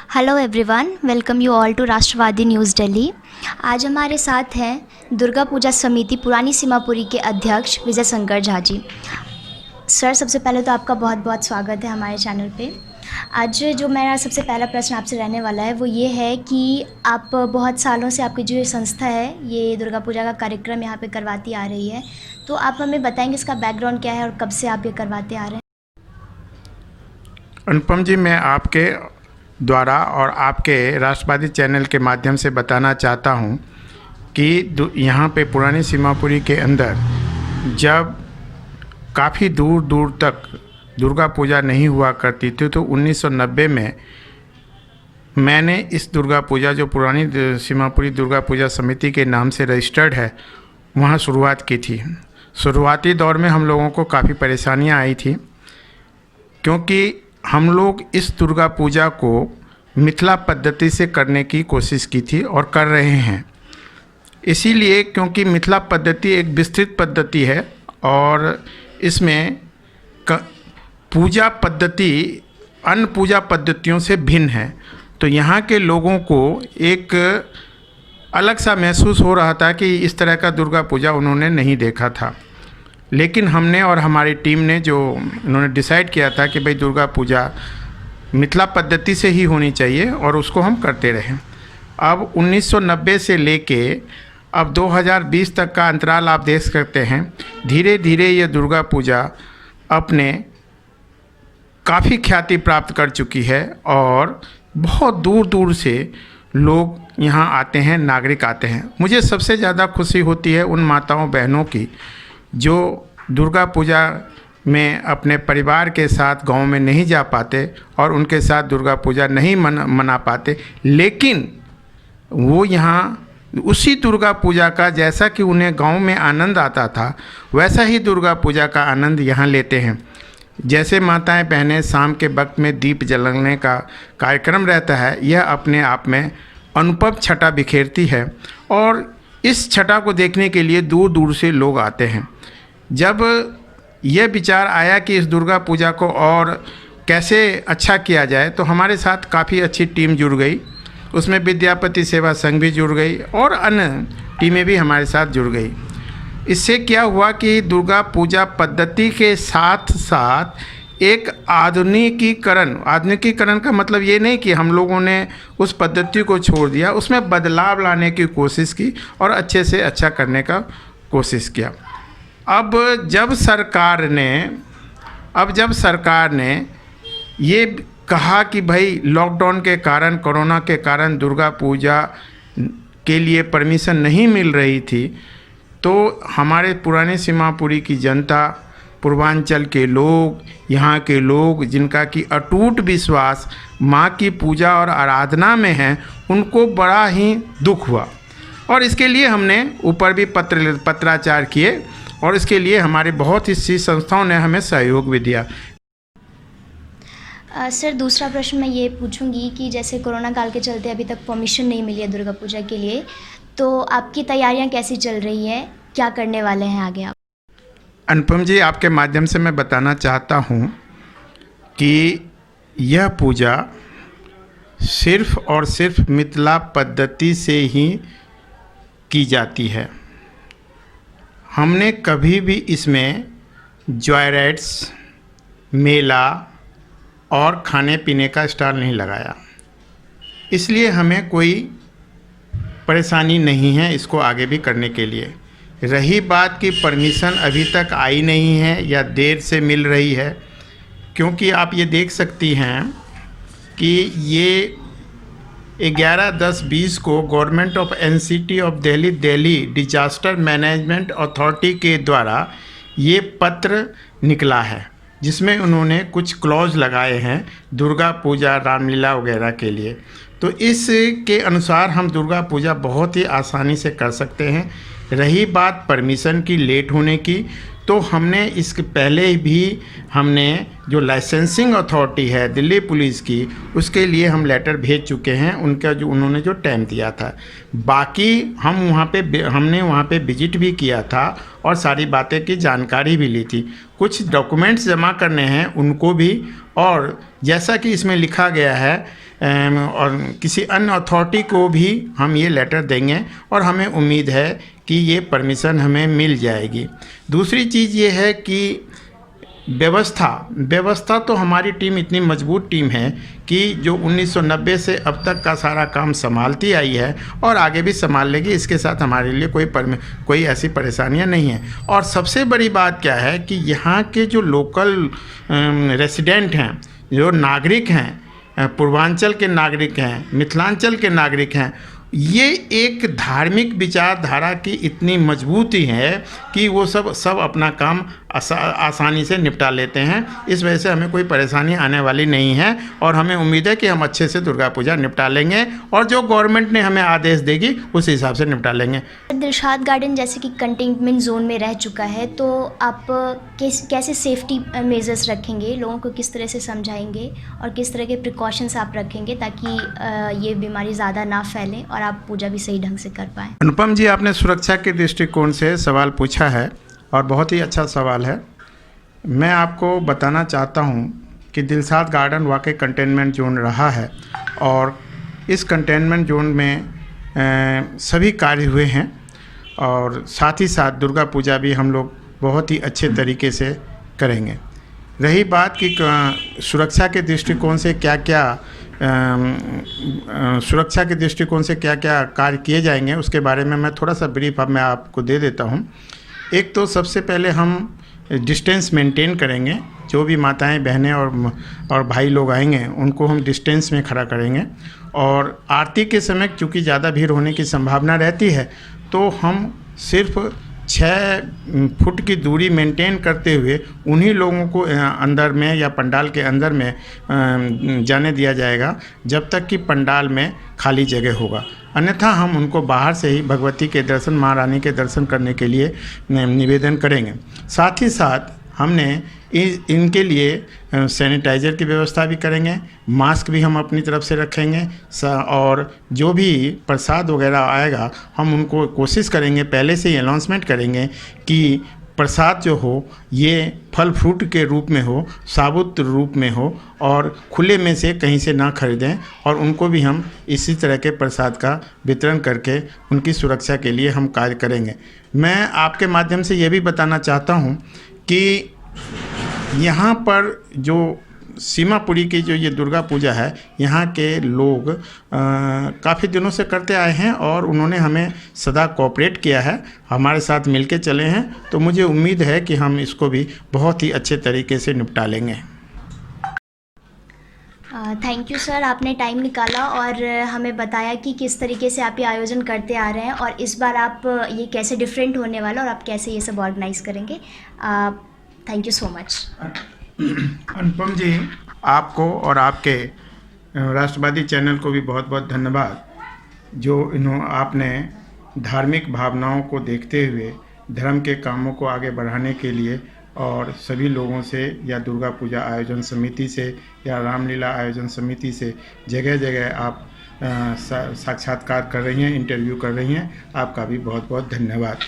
Hello everyone, welcome you all to Rashtravadi news Delhi. आज हमारे साथ हैं दुर्गा पूजा समिति पुरानी सीमापुरी के अध्यक्ष विजय शंकर झा जी। सर, सबसे पहले तो आपका बहुत बहुत स्वागत है हमारे चैनल पे। आज जो मेरा सबसे पहला प्रश्न आपसे रहने वाला है वो ये है कि आप बहुत सालों से आपकी जो ये संस्था है ये दुर्गा पूजा का कार्यक्रम यहाँ पे करवाती आ रही है, तो आप हमें बताएंगे इसका बैकग्राउंड क्या है और कब से आप ये करवाते आ रहे हैं? अनुपम जी, मैं आपके द्वारा और आपके राष्ट्रवादी चैनल के माध्यम से बताना चाहता हूं कि यहाँ पे पुरानी सीमापुरी के अंदर जब काफ़ी दूर दूर तक दुर्गा पूजा नहीं हुआ करती थी तो 1990 में मैंने इस दुर्गा पूजा जो पुरानी सीमापुरी दुर्गा पूजा समिति के नाम से रजिस्टर्ड है वहाँ शुरुआत की थी। शुरुआती दौर में हम लोगों को काफ़ी परेशानियाँ आई थी क्योंकि हम लोग इस दुर्गा पूजा को मिथिला पद्धति से करने की कोशिश की थी और कर रहे हैं। इसीलिए क्योंकि मिथिला पद्धति एक विस्तृत पद्धति है और इसमें पूजा पद्धति अन्य पूजा पद्धतियों से भिन्न है, तो यहाँ के लोगों को एक अलग सा महसूस हो रहा था कि इस तरह का दुर्गा पूजा उन्होंने नहीं देखा था। लेकिन हमने और हमारी टीम ने जो उन्होंने डिसाइड किया था कि भाई दुर्गा पूजा मिथिला पद्धति से ही होनी चाहिए और उसको हम करते रहें। अब 1990 से लेके अब 2020 तक का अंतराल आप देख सकते हैं। धीरे धीरे ये दुर्गा पूजा अपने काफ़ी ख्याति प्राप्त कर चुकी है और बहुत दूर दूर से लोग यहाँ आते हैं, नागरिक आते हैं। मुझे सबसे ज़्यादा खुशी होती है उन माताओं बहनों की जो दुर्गा पूजा में अपने परिवार के साथ गांव में नहीं जा पाते और उनके साथ दुर्गा पूजा नहीं मना पाते, लेकिन वो यहाँ उसी दुर्गा पूजा का जैसा कि उन्हें गांव में आनंद आता था वैसा ही दुर्गा पूजा का आनंद यहाँ लेते हैं। जैसे माताएं बहनें शाम के वक्त में दीप जलाने का कार्यक्रम रहता है, यह अपने आप में अनुपम छटा बिखेरती है और इस छटा को देखने के लिए दूर दूर से लोग आते हैं। जब यह विचार आया कि इस दुर्गा पूजा को और कैसे अच्छा किया जाए तो हमारे साथ काफ़ी अच्छी टीम जुड़ गई। उसमें विद्यापति सेवा संघ भी जुड़ गई और अन्य टीमें भी हमारे साथ जुड़ गई। इससे क्या हुआ कि दुर्गा पूजा पद्धति के साथ साथ एक आधुनिकीकरण का मतलब ये नहीं कि हम लोगों ने उस पद्धति को छोड़ दिया, उसमें बदलाव लाने की कोशिश की और अच्छे से अच्छा करने का कोशिश किया। अब जब सरकार ने ये कहा कि भाई लॉकडाउन के कारण, कोरोना के कारण दुर्गा पूजा के लिए परमिशन नहीं मिल रही थी, तो हमारे पुराने सीमापुरी की जनता, पूर्वांचल के लोग, यहाँ के लोग जिनका कि अटूट विश्वास माँ की पूजा और आराधना में है, उनको बड़ा ही दुख हुआ और इसके लिए हमने ऊपर भी पत्राचार किए और इसके लिए हमारी बहुत सी संस्थाओं ने हमें सहयोग भी दिया। सर, दूसरा प्रश्न मैं ये पूछूंगी कि जैसे कोरोना काल के चलते अभी तक परमिशन नहीं मिली है दुर्गा पूजा के लिए, तो आपकी तैयारियां कैसी चल रही हैं? क्या करने वाले हैं आगे आप? अनुपम जी, आपके माध्यम से मैं बताना चाहता हूँ कि यह पूजा सिर्फ और सिर्फ मिथिला पद्धति से ही की जाती है। हमने कभी भी इसमें जॉयराइड्स, मेला और खाने पीने का स्टॉल नहीं लगाया, इसलिए हमें कोई परेशानी नहीं है इसको आगे भी करने के लिए। रही बात की परमिशन अभी तक आई नहीं है या देर से मिल रही है, क्योंकि आप ये देख सकती हैं कि ये 11/10/20 को government of NCT of Delhi disaster management authority के द्वारा ये पत्र निकला है जिसमें उन्होंने कुछ क्लॉज लगाए हैं दुर्गा पूजा, रामलीला वगैरह के लिए। तो इसके अनुसार हम दुर्गा पूजा बहुत ही आसानी से कर सकते हैं। रही बात परमिशन की लेट होने की, तो हमने इसके पहले भी हमने जो लाइसेंसिंग अथॉरिटी है दिल्ली पुलिस की, उसके लिए हम लेटर भेज चुके हैं, उनका जो उन्होंने जो टाइम दिया था। बाकी हमने वहाँ पे विजिट भी किया था और सारी बातें की जानकारी भी ली थी। कुछ डॉक्यूमेंट्स जमा करने हैं उनको भी, और जैसा कि इसमें लिखा गया है और किसी अन्य अथॉरिटी को भी हम ये लेटर देंगे और हमें उम्मीद है कि ये परमिशन हमें मिल जाएगी। दूसरी चीज़ ये है कि व्यवस्था तो हमारी टीम इतनी मजबूत टीम है कि जो 1990 से अब तक का सारा काम संभालती आई है और आगे भी संभाल लेगी। इसके साथ हमारे लिए कोई ऐसी परेशानियां नहीं हैं। और सबसे बड़ी बात क्या है कि यहाँ के जो लोकल रेसिडेंट हैं, जो नागरिक हैं, पूर्वांचल के नागरिक हैं, मिथिलांचल के नागरिक हैं, ये एक धार्मिक विचारधारा की इतनी मजबूती है कि वो सब अपना काम आसानी से निपटा लेते हैं। इस वजह से हमें कोई परेशानी आने वाली नहीं है और हमें उम्मीद है कि हम अच्छे से दुर्गा पूजा निपटा लेंगे और जो गवर्नमेंट ने हमें आदेश देगी उस हिसाब से निपटा लेंगे। दिलशाद गार्डन जैसे कि कंटेनमेंट जोन में रह चुका है, तो आप कैसे सेफ्टी मेजर्स रखेंगे, लोगों को किस तरह से समझाएंगे और किस तरह के प्रिकॉशंस आप रखेंगे ताकि ये बीमारी ज़्यादा ना फैले और आप पूजा भी सही ढंग से कर पाएँ? अनुपम जी, आपने सुरक्षा के दृष्टिकोण से सवाल पूछा है और बहुत ही अच्छा सवाल है। मैं आपको बताना चाहता हूं कि दिलशाद गार्डन वाकई कंटेनमेंट जोन रहा है और इस कंटेनमेंट जोन में सभी कार्य हुए हैं और साथ ही साथ दुर्गा पूजा भी हम लोग बहुत ही अच्छे तरीके से करेंगे। रही बात कि सुरक्षा के दृष्टिकोण से क्या क्या कार्य किए जाएंगे, उसके बारे में मैं थोड़ा सा ब्रीफ अब मैं आपको दे देता हूं। एक तो सबसे पहले हम डिस्टेंस मेंटेन करेंगे। जो भी माताएं, बहनें और भाई लोग आएंगे उनको हम डिस्टेंस में खड़ा करेंगे और आरती के समय चूँकि ज़्यादा भीड़ होने की संभावना रहती है तो हम सिर्फ 6 फुट की दूरी मेंटेन करते हुए उन्हीं लोगों को अंदर में या पंडाल के अंदर में जाने दिया जाएगा जब तक कि पंडाल में खाली जगह होगा। अन्यथा हम उनको बाहर से ही भगवती के दर्शन, महारानी के दर्शन करने के लिए निवेदन करेंगे। साथ ही साथ हमने इनके लिए सैनिटाइज़र की व्यवस्था भी करेंगे, मास्क भी हम अपनी तरफ से रखेंगे और जो भी प्रसाद वगैरह आएगा हम उनको कोशिश करेंगे, पहले से ही अनाउंसमेंट करेंगे कि प्रसाद जो हो ये फल फ्रूट के रूप में हो, साबुत रूप में हो और खुले में से कहीं से ना खरीदें और उनको भी हम इसी तरह के प्रसाद का वितरण करके उनकी सुरक्षा के लिए हम कार्य करेंगे। मैं आपके माध्यम से ये भी बताना चाहता हूँ कि यहाँ पर जो सीमापुरी की जो ये दुर्गा पूजा है, यहाँ के लोग काफ़ी दिनों से करते आए हैं और उन्होंने हमें सदा कोऑपरेट किया है, हमारे साथ मिलके चले हैं। तो मुझे उम्मीद है कि हम इसको भी बहुत ही अच्छे तरीके से निपटा लेंगे। थैंक यू सर, आपने टाइम निकाला और हमें बताया कि किस तरीके से आप ये आयोजन करते आ रहे हैं और इस बार आप ये कैसे डिफरेंट होने वाला और आप कैसे ये सब ऑर्गेनाइज़ करेंगे। Thank you so much. Anupam ji, आपको और आपके राष्ट्रवादी चैनल को भी बहुत बहुत धन्यवाद जो आपने धार्मिक भावनाओं को देखते हुए धर्म के कामों को आगे बढ़ाने के लिए और सभी लोगों से या दुर्गा पूजा आयोजन समिति से या रामलीला आयोजन समिति से जगह जगह आप साक्षात्कार कर रही हैं, इंटरव्यू कर रही हैं। आपका भी बहुत बहुत धन्यवाद।